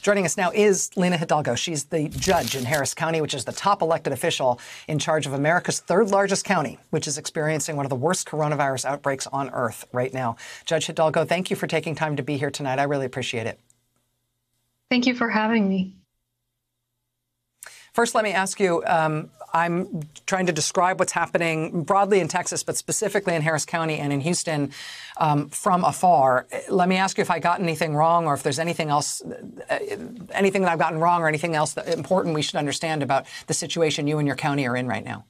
Joining us now is Lina Hidalgo. She's the judge in Harris County, which is the top elected official in charge of America's third largest county, which is experiencing one of the worst coronavirus outbreaks on earth right now. Judge Hidalgo, thank you for taking time to be here tonight. I really appreciate it. Thank you for having me. First, let me ask you, I'm trying to describe what's happening broadly in Texas, but specifically in Harris County and in Houston from afar. Let me ask you if I got anything wrong or if there's anything else, anything that I've gotten wrong or anything else that important we should understand about the situation you and your county are in right now.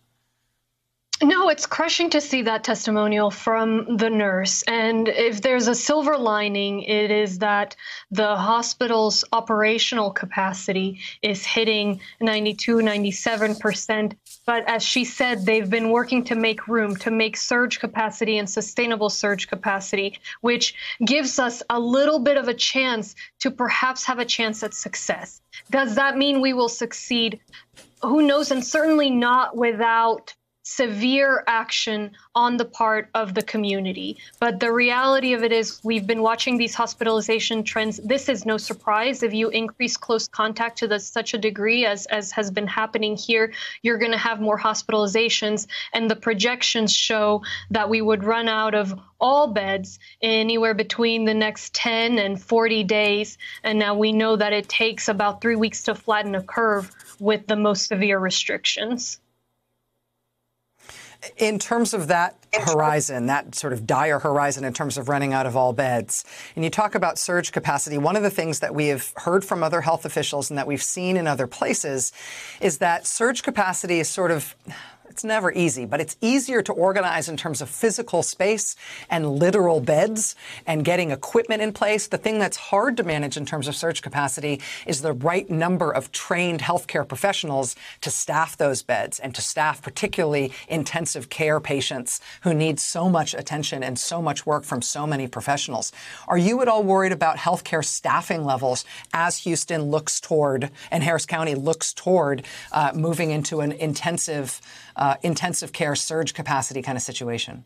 No, it's crushing to see that testimonial from the nurse. And if there's a silver lining, it is that the hospital's operational capacity is hitting 92, 97%. But as she said, they've been working to make room, to make surge capacity and sustainable surge capacity, which gives us a little bit of a chance to perhaps have a chance at success. Does that mean we will succeed? Who knows? And certainly not without severe action on the part of the community. But the reality of it is we've been watching these hospitalization trends. This is no surprise. If you increase close contact to such a degree as has been happening here, you're going to have more hospitalizations. And the projections show that we would run out of all beds anywhere between the next 10 and 40 days. And now we know that it takes about 3 weeks to flatten a curve with the most severe restrictions. In terms of that horizon, that sort of dire horizon in terms of running out of all beds, and you talk about surge capacity, one of the things that we have heard from other health officials and that we've seen in other places is that surge capacity is sort of, it's never easy, but it's easier to organize in terms of physical space and literal beds and getting equipment in place. The thing that's hard to manage in terms of surge capacity is the right number of trained healthcare professionals to staff those beds and to staff particularly intensive care patients who need so much attention and so much work from so many professionals. Are you at all worried about healthcare staffing levels as Houston looks toward and Harris County looks toward moving into an intensive care surge capacity kind of situation?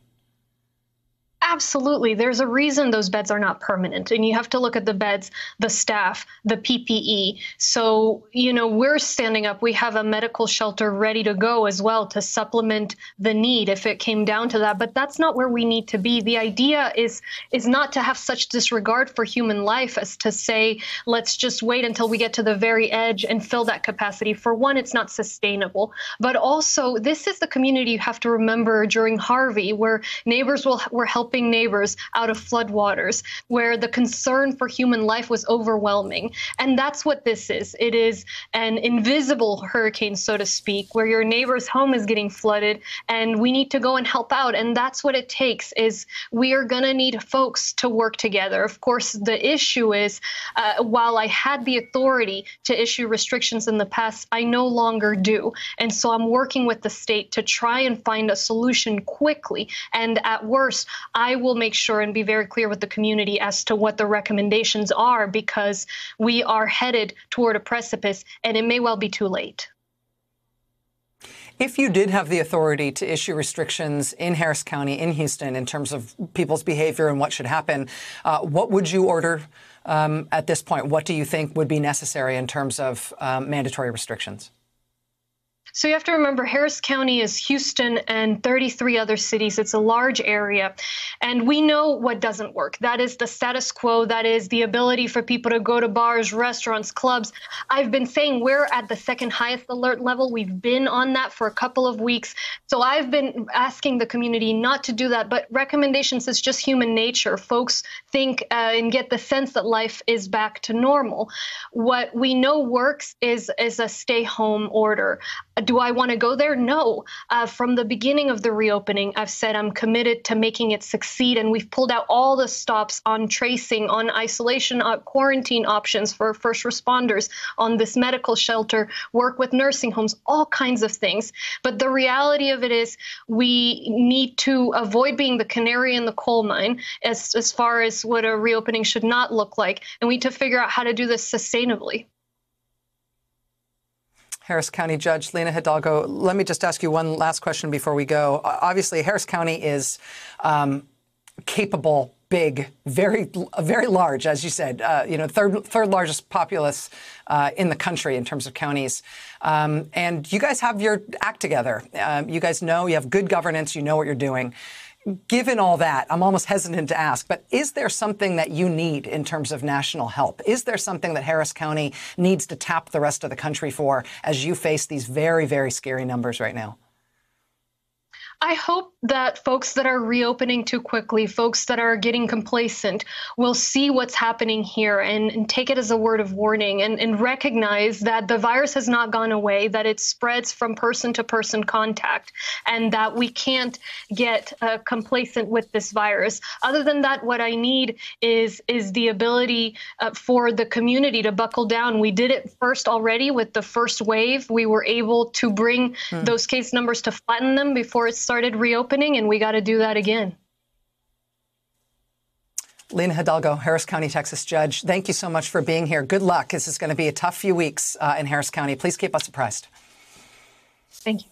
Absolutely. There's a reason those beds are not permanent. And you have to look at the beds, the staff, the PPE. So, we're standing up. We have a medical shelter ready to go as well to supplement the need if it came down to that. But that's not where we need to be. The idea is not to have such disregard for human life as to say, let's just wait until we get to the very edge and fill that capacity. For one, it's not sustainable. But also, this is the community you have to remember during Harvey, where neighbors were helping neighbors out of floodwaters, where the concern for human life was overwhelming. And that's what this is. It is an invisible hurricane, so to speak, where your neighbor's home is getting flooded and we need to go and help out. And that's what it takes. Is we are going to need folks to work together. Of course, the issue is while I had the authority to issue restrictions in the past, I no longer do. And so I'm working with the state to try and find a solution quickly. And at worst, I will make sure and be very clear with the community as to what the recommendations are, because we are headed toward a precipice and it may well be too late. If you did have the authority to issue restrictions in Harris County, in Houston, in terms of people's behavior and what should happen, what would you order at this point? What do you think would be necessary in terms of mandatory restrictions? So you have to remember Harris County is Houston and 33 other cities. It's a large area. And we know what doesn't work. That is the status quo. That is the ability for people to go to bars, restaurants, clubs. I've been saying we're at the second highest alert level. We've been on that for a couple of weeks. So I've been asking the community not to do that. But recommendations is just human nature. Folks think and get the sense that life is back to normal. What we know works is a stay home order. Do I want to go there? No. From the beginning of the reopening, I've said I'm committed to making it succeed. And we've pulled out all the stops on tracing, on isolation, quarantine options for first responders, on this medical shelter, work with nursing homes, all kinds of things. But the reality of it is we need to avoid being the canary in the coal mine as far as what a reopening should not look like. And we need to figure out how to do this sustainably. Harris County Judge Lina Hidalgo, let me just ask you one last question before we go. Obviously, Harris County is capable big, very large, as you said, third largest populace in the country in terms of counties. And you guys have your act together. You guys know you have good governance. You know what you're doing. Given all that, I'm almost hesitant to ask, but is there something that you need in terms of national help? Is there something that Harris County needs to tap the rest of the country for as you face these very, very scary numbers right now? I hope that folks that are reopening too quickly, folks that are getting complacent, will see what's happening here and take it as a word of warning and recognize that the virus has not gone away, that it spreads from person to person contact, and that we can't get complacent with this virus. Other than that, what I need is the ability for the community to buckle down. We did it first already with the first wave. We were able to bring those case numbers to flatten them before it started reopening, and we got to do that again. Lina Hidalgo, Harris County, Texas judge, thank you so much for being here. Good luck. This is going to be a tough few weeks in Harris County. Please keep us apprised. Thank you.